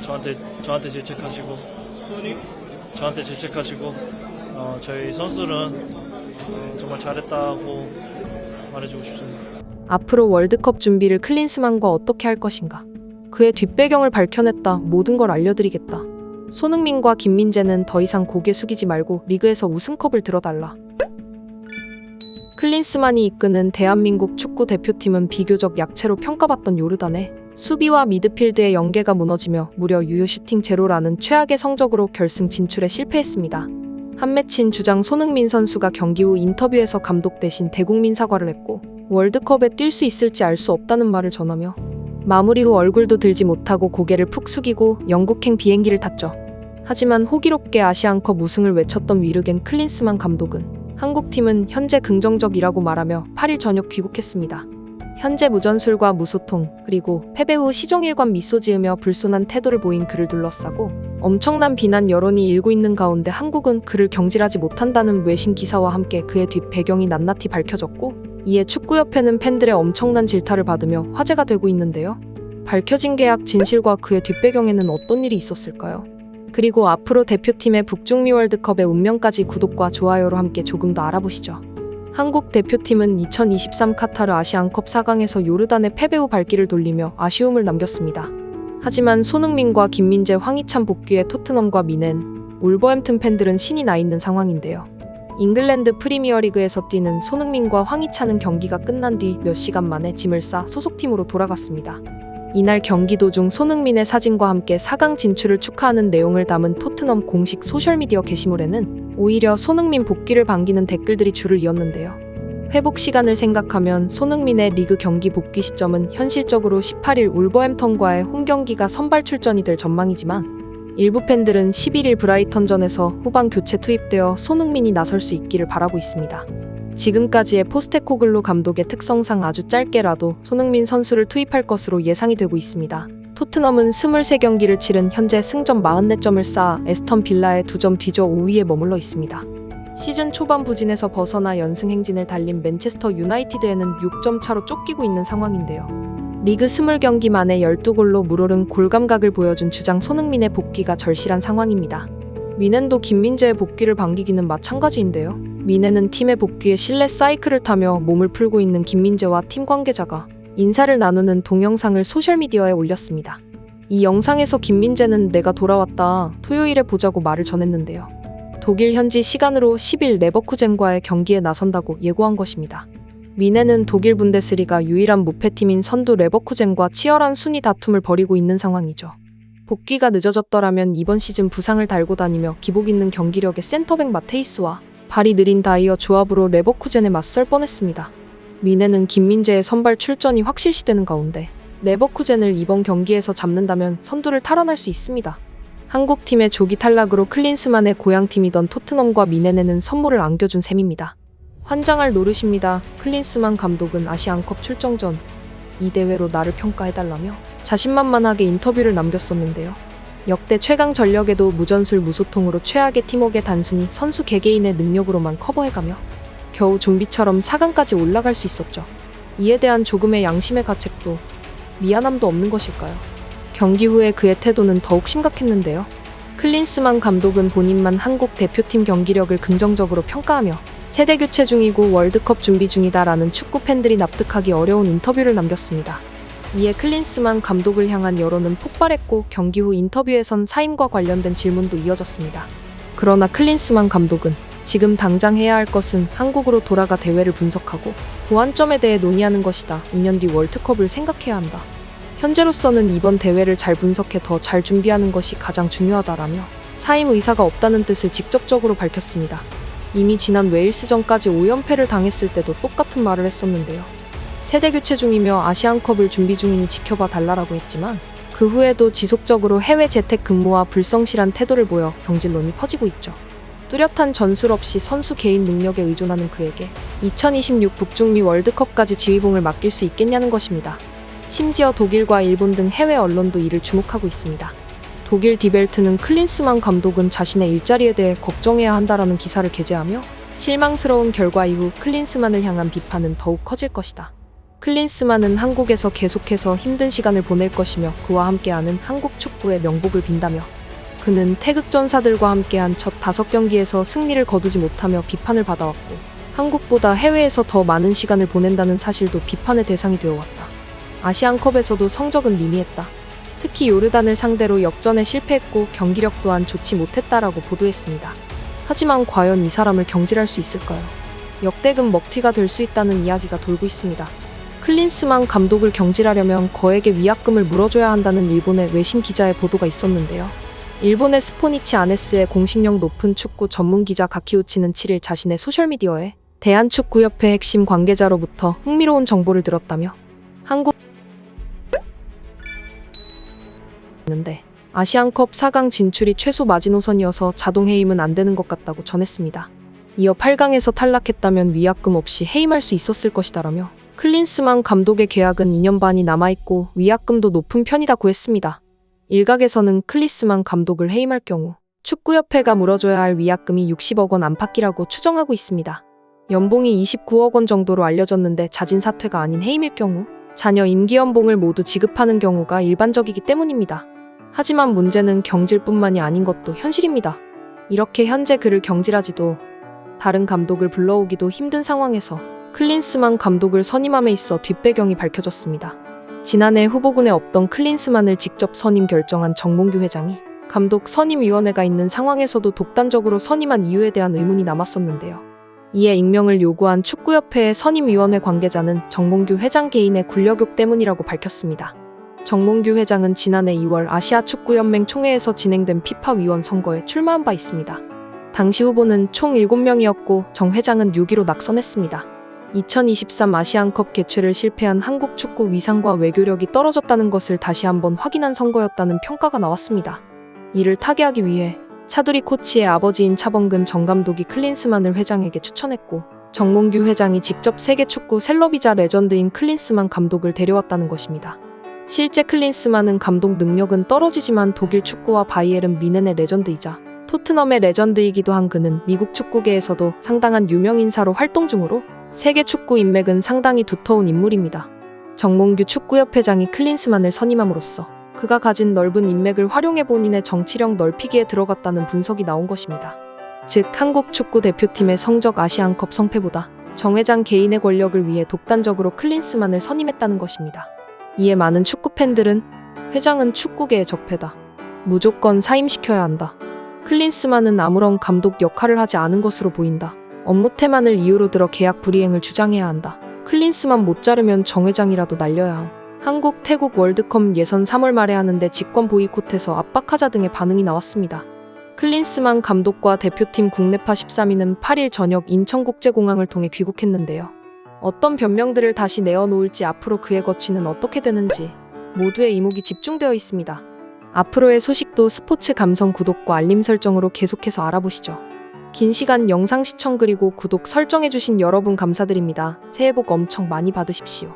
저한테 질책하시고 저희 선수들은 정말 잘했다고 말해주고 싶습니다. 앞으로 월드컵 준비를 클린스만과 어떻게 할 것인가? 그의 뒷배경을 밝혀냈다. 모든 걸 알려드리겠다. 손흥민과 김민재는 더 이상 고개 숙이지 말고 리그에서 우승컵을 들어달라. 클린스만이 이끄는 대한민국 축구 대표팀은 비교적 약체로 평가받던 요르단에 수비와 미드필드의 연계가 무너지며 무려 유효 슈팅 제로라는 최악의 성적으로 결승 진출에 실패했습니다. 한 매치인 주장 손흥민 선수가 경기 후 인터뷰에서 감독 대신 대국민 사과를 했고 월드컵에 뛸 수 있을지 알 수 없다는 말을 전하며 마무리 후 얼굴도 들지 못하고 고개를 푹 숙이고 영국행 비행기를 탔죠. 하지만 호기롭게 아시안컵 우승을 외쳤던 위르겐 클린스만 감독은 한국팀은 현재 긍정적이라고 말하며 8일 저녁 귀국했습니다. 현재 무전술과 무소통 그리고 패배 후 시종일관 미소 지으며 불손한 태도를 보인 그를 둘러싸고 엄청난 비난 여론이 일고 있는 가운데 한국은 그를 경질하지 못한다는 외신 기사와 함께 그의 뒷배경이 낱낱이 밝혀졌고 이에 축구협회는 팬들의 엄청난 질타를 받으며 화제가 되고 있는데요. 밝혀진 계약 진실과 그의 뒷배경에는 어떤 일이 있었을까요? 그리고 앞으로 대표팀의 북중미 월드컵의 운명까지 구독과 좋아요로 함께 조금 더 알아보시죠. 한국 대표팀은 2023 카타르 아시안컵 4강에서 요르단의 패배 후 발길을 돌리며 아쉬움을 남겼습니다. 하지만 손흥민과 김민재, 황희찬 복귀에 토트넘과 미넨, 울버햄튼 팬들은 신이 나 있는 상황인데요. 잉글랜드 프리미어리그에서 뛰는 손흥민과 황희찬은 경기가 끝난 뒤 몇 시간 만에 짐을 싸 소속팀으로 돌아갔습니다. 이날 경기 도중 손흥민의 사진과 함께 4강 진출을 축하하는 내용을 담은 토트넘 공식 소셜미디어 게시물에는 오히려 손흥민 복귀를 반기는 댓글들이 줄을 이었는데요. 회복 시간을 생각하면 손흥민의 리그 경기 복귀 시점은 현실적으로 18일 울버햄턴과의 홈경기가 선발 출전이 될 전망이지만 일부 팬들은 11일 브라이턴전에서 후반 교체 투입되어 손흥민이 나설 수 있기를 바라고 있습니다. 지금까지의 포스테코글루 감독의 특성상 아주 짧게라도 손흥민 선수를 투입할 것으로 예상이 되고 있습니다. 토트넘은 23경기를 치른 현재 승점 44점을 쌓아 에스턴 빌라에 2점 뒤져 5위에 머물러 있습니다. 시즌 초반 부진에서 벗어나 연승 행진을 달린 맨체스터 유나이티드에는 6점 차로 쫓기고 있는 상황인데요. 리그 20경기 만에 12골로 물오른 골감각을 보여준 주장 손흥민의 복귀가 절실한 상황입니다. 미넨도 김민재의 복귀를 반기기는 마찬가지인데요. 미넨은 팀의 복귀에 실내 사이클을 타며 몸을 풀고 있는 김민재와 팀 관계자가 인사를 나누는 동영상을 소셜미디어에 올렸습니다. 이 영상에서 김민재는 내가 돌아왔다, 토요일에 보자고 말을 전했는데요. 독일 현지 시간으로 10일 레버쿠젠과의 경기에 나선다고 예고한 것입니다. 미넨은 독일 분데스리가 유일한 무패팀인 선두 레버쿠젠과 치열한 순위 다툼을 벌이고 있는 상황이죠. 복귀가 늦어졌더라면 이번 시즌 부상을 달고 다니며 기복 있는 경기력의 센터백 마테이스와 발이 느린 다이어 조합으로 레버쿠젠에 맞설 뻔했습니다. 미넨은 김민재의 선발 출전이 확실시되는 가운데 레버쿠젠을 이번 경기에서 잡는다면 선두를 탈환할 수 있습니다. 한국팀의 조기 탈락으로 클린스만의 고향팀이던 토트넘과 미넨에는 선물을 안겨준 셈입니다. 환장할 노릇입니다. 클린스만 감독은 아시안컵 출정 전 이 대회로 나를 평가해달라며 자신만만하게 인터뷰를 남겼었는데요. 역대 최강 전력에도 무전술 무소통으로 최악의 팀워크에 단순히 선수 개개인의 능력으로만 커버해가며 겨우 좀비처럼 4강까지 올라갈 수 있었죠. 이에 대한 조금의 양심의 가책도 미안함도 없는 것일까요? 경기 후에 그의 태도는 더욱 심각했는데요. 클린스만 감독은 본인만 한국 대표팀 경기력을 긍정적으로 평가하며 세대 교체 중이고 월드컵 준비 중이다라는 축구 팬들이 납득하기 어려운 인터뷰를 남겼습니다. 이에 클린스만 감독을 향한 여론은 폭발했고 경기 후 인터뷰에선 사임과 관련된 질문도 이어졌습니다. 그러나 클린스만 감독은 지금 당장 해야 할 것은 한국으로 돌아가 대회를 분석하고 보완점에 대해 논의하는 것이다. 2년 뒤 월드컵을 생각해야 한다. 현재로서는 이번 대회를 잘 분석해 더 잘 준비하는 것이 가장 중요하다라며 사임 의사가 없다는 뜻을 직접적으로 밝혔습니다. 이미 지난 웨일스전까지 5연패를 당했을 때도 똑같은 말을 했었는데요. 세대 교체 중이며 아시안컵을 준비 중이니 지켜봐 달라라고 했지만 그 후에도 지속적으로 해외 재택 근무와 불성실한 태도를 보여 경질론이 퍼지고 있죠. 뚜렷한 전술 없이 선수 개인 능력에 의존하는 그에게 2026 북중미 월드컵까지 지휘봉을 맡길 수 있겠냐는 것입니다. 심지어 독일과 일본 등 해외 언론도 이를 주목하고 있습니다. 독일 디벨트는 클린스만 감독은 자신의 일자리에 대해 걱정해야 한다라는 기사를 게재하며 실망스러운 결과 이후 클린스만을 향한 비판은 더욱 커질 것이다. 클린스만은 한국에서 계속해서 힘든 시간을 보낼 것이며 그와 함께하는 한국 축구의 명복을 빈다며 그는 태극전사들과 함께한 첫 5경기에서 승리를 거두지 못하며 비판을 받아왔고 한국보다 해외에서 더 많은 시간을 보낸다는 사실도 비판의 대상이 되어왔다. 아시안컵에서도 성적은 미미했다. 특히 요르단을 상대로 역전에 실패했고 경기력 또한 좋지 못했다라고 보도했습니다. 하지만 과연 이 사람을 경질할 수 있을까요? 역대급 먹튀가 될 수 있다는 이야기가 돌고 있습니다. 클린스만 감독을 경질하려면 거액의 위약금을 물어줘야 한다는 일본의 외신 기자의 보도가 있었는데요. 일본의 스포니치 아네스의 공식력 높은 축구 전문 기자 가키우치는 7일 자신의 소셜미디어에 대한축구협회 핵심 관계자로부터 흥미로운 정보를 들었다며 한국 있는데 아시안컵 4강 진출이 최소 마지노선이어서 자동 해임은 안 되는 것 같다고 전했습니다. 이어 8강에서 탈락했다면 위약금 없이 해임할 수 있었을 것이다라며 클린스만 감독의 계약은 2년 반이 남아있고 위약금도 높은 편이다고 했습니다. 일각에서는 클린스만 감독을 해임할 경우 축구협회가 물어줘야 할 위약금이 60억 원 안팎이라고 추정하고 있습니다. 연봉이 29억 원 정도로 알려졌는데 자진 사퇴가 아닌 해임일 경우 자녀 임기연봉을 모두 지급하는 경우가 일반적이기 때문입니다. 하지만 문제는 경질뿐만이 아닌 것도 현실입니다. 이렇게 현재 그를 경질하지도 다른 감독을 불러오기도 힘든 상황에서 클린스만 감독을 선임함에 있어 뒷배경이 밝혀졌습니다. 지난해 후보군에 없던 클린스만을 직접 선임 결정한 정몽규 회장이 감독 선임위원회가 있는 상황에서도 독단적으로 선임한 이유에 대한 의문이 남았었는데요. 이에 익명을 요구한 축구협회의 선임위원회 관계자는 정몽규 회장 개인의 굴욕욕 때문이라고 밝혔습니다. 정몽규 회장은 지난해 2월 아시아축구연맹 총회에서 진행된 피파 위원 선거에 출마한 바 있습니다. 당시 후보는 총 7명이었고 정 회장은 6위로 낙선했습니다. 2023 아시안컵 개최를 실패한 한국 축구 위상과 외교력이 떨어졌다는 것을 다시 한번 확인한 선거였다는 평가가 나왔습니다. 이를 타개하기 위해 차두리 코치의 아버지인 차범근 정 감독이 클린스만을 회장에게 추천했고 정몽규 회장이 직접 세계 축구 셀럽이자 레전드인 클린스만 감독을 데려왔다는 것입니다. 실제 클린스만은 감독 능력은 떨어지지만 독일 축구와 바이에른 뮌헨의 레전드이자 토트넘의 레전드이기도 한 그는 미국 축구계에서도 상당한 유명인사로 활동 중으로 세계 축구 인맥은 상당히 두터운 인물입니다. 정몽규 축구협회장이 클린스만을 선임함으로써 그가 가진 넓은 인맥을 활용해 본인의 정치력 넓히기에 들어갔다는 분석이 나온 것입니다. 즉 한국 축구 대표팀의 성적 아시안컵 성패보다 정 회장 개인의 권력을 위해 독단적으로 클린스만을 선임했다는 것입니다. 이에 많은 축구 팬들은 회장은 축구계의 적폐다. 무조건 사임시켜야 한다. 클린스만은 아무런 감독 역할을 하지 않은 것으로 보인다. 업무 태만을 이유로 들어 계약 불이행을 주장해야 한다. 클린스만 못 자르면 정 회장이라도 날려야 함. 한국 태국 월드컵 예선 3월 말에 하는데 직권 보이콧해서 압박하자 등의 반응이 나왔습니다. 클린스만 감독과 대표팀 국내파 13인은 8일 저녁 인천국제공항을 통해 귀국했는데요. 어떤 변명들을 다시 내어놓을지 앞으로 그의 거취는 어떻게 되는지 모두의 이목이 집중되어 있습니다. 앞으로의 소식도 스포츠 감성 구독과 알림 설정으로 계속해서 알아보시죠. 긴 시간 영상 시청 그리고 구독 설정해주신 여러분 감사드립니다. 새해 복 엄청 많이 받으십시오.